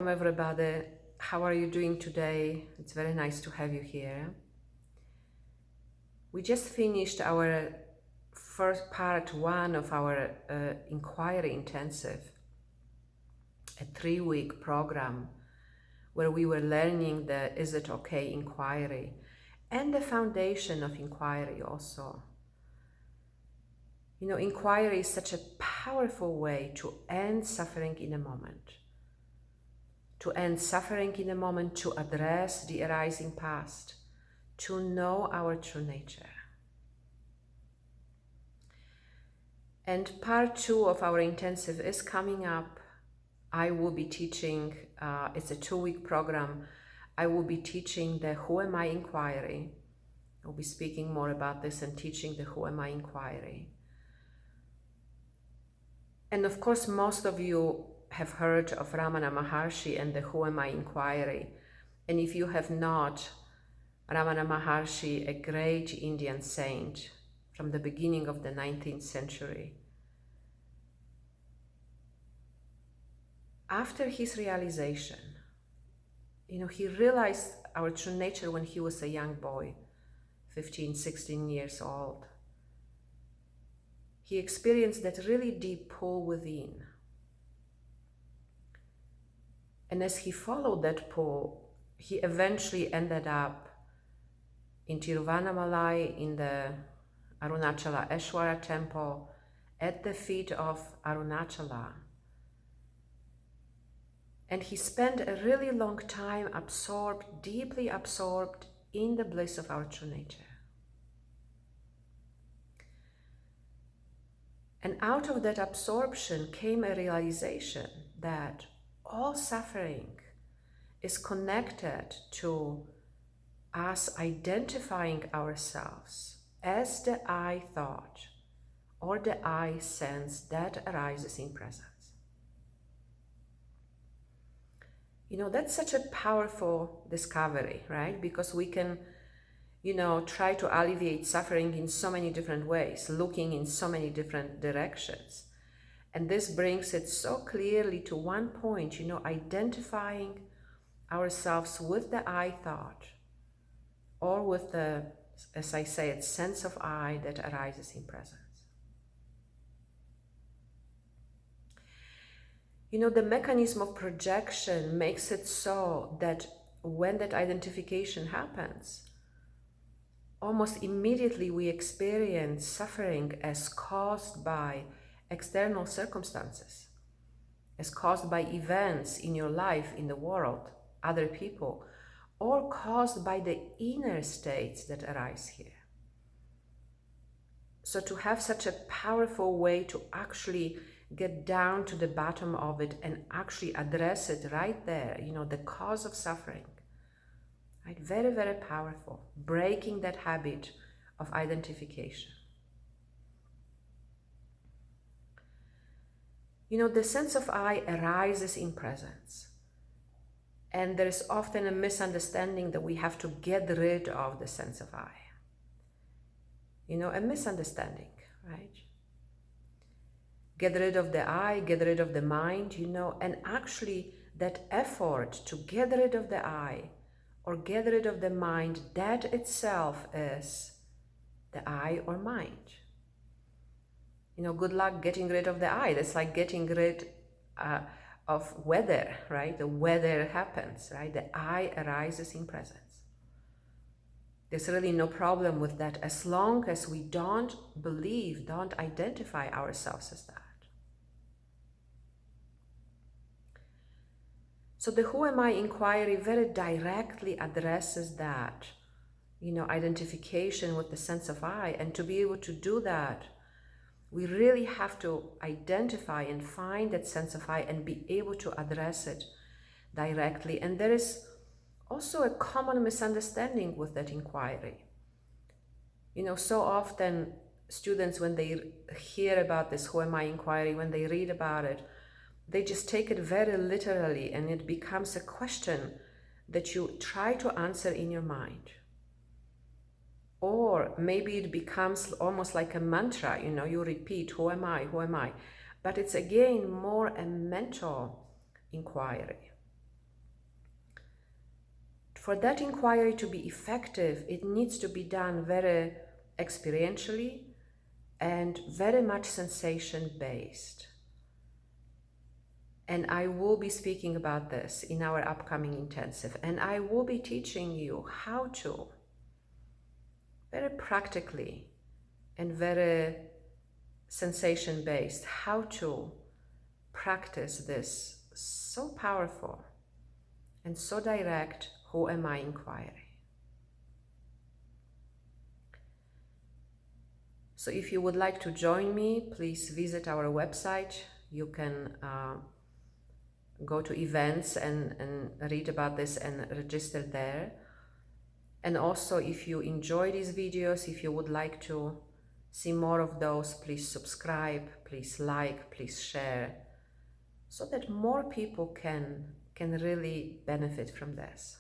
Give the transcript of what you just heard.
Welcome everybody. How are you doing today? It's very nice to have you here. We just finished our first part one of our inquiry intensive, a 3-week program where we were learning the Is It Okay inquiry and the foundation of inquiry also. You know, inquiry is such a powerful way to end suffering in a moment. To end suffering in a moment, to address the arising past, to know our true nature. And part 2 of our intensive is coming up. I will be teaching, it's a 2-week program. I will be teaching the Who Am I inquiry. I'll be speaking more about this and teaching the Who Am I inquiry. And of course, most of you have heard of Ramana Maharshi and the Who Am I inquiry. And if you have not, Ramana Maharshi, a great Indian saint from the beginning of the 19th century, after his realization, he realized our true nature when he was a young boy, 15, 16 years old. He experienced that really deep pull within. And as he followed that pull, he eventually ended up in Tiruvannamalai, in the Arunachala Eshwara temple, at the feet of Arunachala. And he spent a really long time absorbed, deeply absorbed in the bliss of our true nature. And out of that absorption came a realization that all suffering is connected to us identifying ourselves as the I thought or the I sense that arises in presence. That's such a powerful discovery, right? Because we can, try to alleviate suffering in so many different ways, looking in so many different directions. And this brings it so clearly to one point, identifying ourselves with the I thought or with the, as I say, it's sense of I that arises in presence. The mechanism of projection makes it so that when that identification happens, almost immediately we experience suffering as caused by external circumstances, as caused by events in your life, in the world, other people, or caused by the inner states that arise here. So to have such a powerful way to actually get down to the bottom of it and actually address it right there, the cause of suffering, right? Very, very powerful, breaking that habit of identification. The sense of I arises in presence. And there is often a misunderstanding that we have to get rid of the sense of I. A misunderstanding, right? Get rid of the I, get rid of the mind, and actually that effort to get rid of the I or get rid of the mind, that itself is the I or mind. Good luck getting rid of the I. That's like getting rid of weather, right? The weather happens, right? The I arises in presence. There's really no problem with that as long as we don't believe, don't identify ourselves as that. So the Who Am I inquiry very directly addresses that, identification with the sense of I. And to be able to do that, we really have to identify and find that sense of I and be able to address it directly. And there is also a common misunderstanding with that inquiry. So often students, when they hear about this Who Am I inquiry, when they read about it, they just take it very literally, and it becomes a question that you try to answer in your mind. Or maybe it becomes almost like a mantra, you repeat, who am I, who am I? But it's again more a mental inquiry. for that inquiry to be effective, it needs to be done very experientially and very much sensation-based. And I will be speaking about this in our upcoming intensive, and I will be teaching you how to, very practically and very sensation-based, how to practice this so powerful and so direct who am I inquiry. So if you would like to join me, please visit our website. You can go to events and read about this and register there. And also, if you enjoy these videos, if you would like to see more of those, please subscribe, please like, please share, so that more people can really benefit from this.